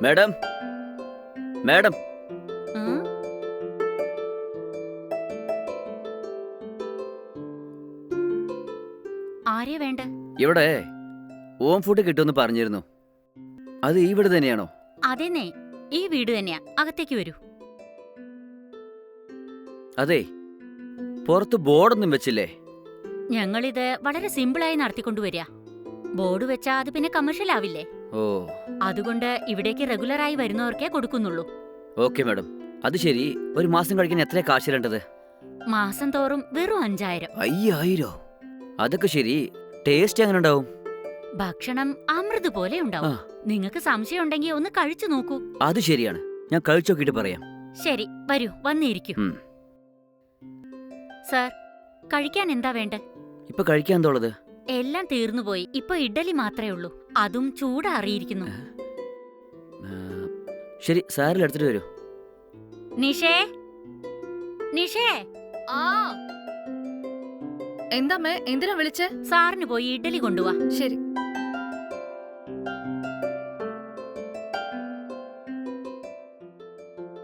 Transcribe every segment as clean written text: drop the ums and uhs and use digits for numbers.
Madam, madam, ഉം, ആരെയാ വേണ്ട? ഇവിടെ ഹോം ഫുഡ് കിട്ടുമെന്ന് പറഞ്ഞിരുന്നു. അത് ഈ വീട് തന്നെയാണോ? അതെന്നെ, ഈ വീട് തന്നെയാ. അകത്തേക്ക് വരൂ. അതെ, പുറത്ത് ബോർഡൊന്നും വെച്ചില്ലേ? ഞങ്ങളിത് വളരെ സിമ്പിളായി നടത്തിക്കൊണ്ടുവരിക. ബോർഡ് വെച്ചാ അത് പിന്നെ കമേഴ്ഷ്യൽ ആവില്ലേ? ഓ, അതുകൊണ്ട് ഇവിടേക്ക് റെഗുലറായി വരുന്നവർക്കേ കൊടുക്കുന്നുള്ളൂ. Okay madam. അത് ശരി. ഒരു മാസം കഴിക്കാൻ എത്ര കാശ് തരേണ്ടത്? മാസം തോറും വെറും 5000. 5000? അതൊക്കെ ശരി. ടേസ്റ്റ് എങ്ങനെ ഉണ്ടാവും? ഭക്ഷണം അമൃത് പോലെ ഉണ്ടാവും. ആ. നിങ്ങൾക്ക് സംശയം ഉണ്ടെങ്കിൽ ഒന്ന് കഴിച്ചു നോക്കൂ. അത് ശരിയാണ്. ഞാൻ കഴിച്ചു നോക്കിയിട്ട് പറയാം. ശരി, വരൂ, വന്നിരിക്കൂ. ഉം. സാർ, കഴിക്കാൻ എന്താ വേണ്ടേ? ഇപ്പൊ കഴിക്കാൻ എന്തോളത്? എല്ലാം തീർന്നുപോയി. ഇപ്പൊ ഇഡ്ഡലി മാത്രമേ ഉള്ളൂ. അതും ചൂടാറിയിരിക്കുന്നു. ശരി, സാരിൽ എടുത്തിട്ട് വരൂ. നിഷേ, നിഷേ, ആ എന്താമ്മേ, എന്തിനാ വിളിച്ചേ? സാറിന് പോയി ഇഡ്ഡലി കൊണ്ടുവാ. ശരി.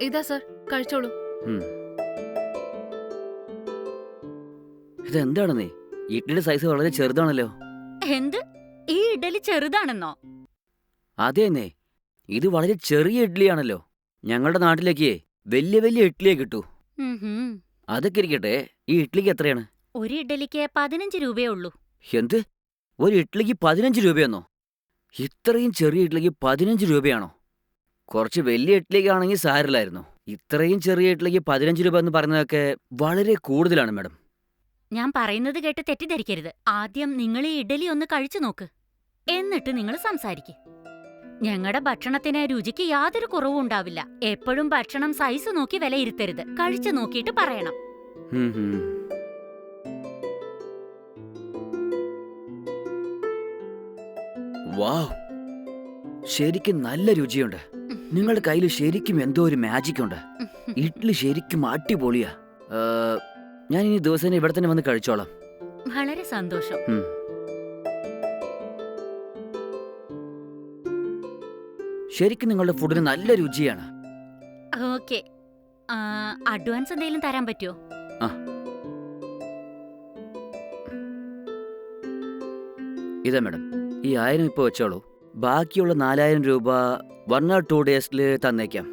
ഇതാ സർ, കഴിച്ചോളൂ. ഇതെന്താണ് നീ? ഇഡ്ഡലിയുടെ സൈസ് വളരെ ചെറുതാണല്ലോ. എന്ത്? ഈ ഇഡ്ഡലി ചെറുതാണെന്നോ? അതേന്നേ, ഇത് വളരെ ചെറിയ ഇഡ്ഡലിയാണല്ലോ. ഞങ്ങളുടെ നാട്ടിലേക്ക് വലിയ വലിയ ഇഡ്ഡലിയെ കിട്ടൂ. ഉഹും. അതൊക്കെ ഇരിക്കട്ടെ, ഈ ഇഡ്ഡലിക്ക് എത്രയാണ്? ഒരു ഇഡ്ഡലിക്ക് 15 രൂപയേ ഉള്ളൂ. എന്ത്? ഒരു ഇഡ്ഡലിക്ക് 15 രൂപയെന്നോ? ഇത്രയും ചെറിയ ഇഡ്ഡലിക്ക് 15 രൂപയാണോ? കുറച്ച് വലിയ ഇഡ്ഡലിക്കാണെങ്കിൽ സാരില്ലായിരുന്നു. ഇത്രയും ചെറിയ ഇഡ്ഡലിക്ക് 15 രൂപ എന്ന് പറയുന്നതൊക്കെ വളരെ കൂടുതലാണ് മാഡം. ഞാൻ പറയുന്നത് കേട്ട് തെറ്റിദ്ധരിക്കരുത്. ആദ്യം നിങ്ങൾ ഈ ഇഡ്ഡലി ഒന്ന് കഴിച്ചു നോക്ക്. എന്നിട്ട് നിങ്ങൾ സംസാരിക്ക്. ഞങ്ങളുടെ ഭക്ഷണത്തിന് രുചിക്ക് യാതൊരു കുറവും ഉണ്ടാവില്ല. എപ്പോഴും ഭക്ഷണം സൈസ് നോക്കി വിലയിരുത്തരുത്. കഴിച്ചു നോക്കിയിട്ട് പറയണം. ഹും ഹും. വാവ്, ശരിക്കും നല്ല രുചിയുണ്ട്. നിങ്ങളുടെ കയ്യിൽ ശരിക്കും എന്തോ ഒരു മാജിക് ഉണ്ട്. ഇഡ്ഡലി ശരിക്കും അടിപൊളിയാ. ഞാൻ ഇനി ദിവസം ഇവിടെ തന്നെ വന്ന് കഴിച്ചോളാം. വളരെ സന്തോഷം. ഉം. ശരിക്കും നിങ്ങളുടെ ഫുഡിന് നല്ല രുചിയാണ്. ഓക്കെ, അഡ്വാൻസ് എന്തെങ്കിലും തരാൻ പറ്റുമോ? ആ, ഇതാ മാഡം, ഈ 1000 ഇപ്പോൾ വെച്ചോളൂ. ബാക്കിയുള്ള 4000 രൂപ 1 or 2 ഡേയ്സിൽ തന്നേക്കാം.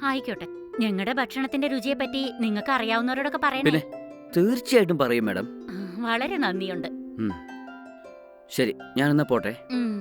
ആയിക്കോട്ടെ. ഞങ്ങളുടെ ഭക്ഷണത്തിന്റെ രുചിയെപ്പറ്റി നിങ്ങൾക്ക് അറിയാവുന്നവരോടൊക്കെ പറയണേ. പിന്നെ തീർച്ചയായിട്ടും പറയും മാഡം. വളരെ നന്ദിയുണ്ട്. ശരി, ഞാനെന്നാ പോട്ടെ. ഉം.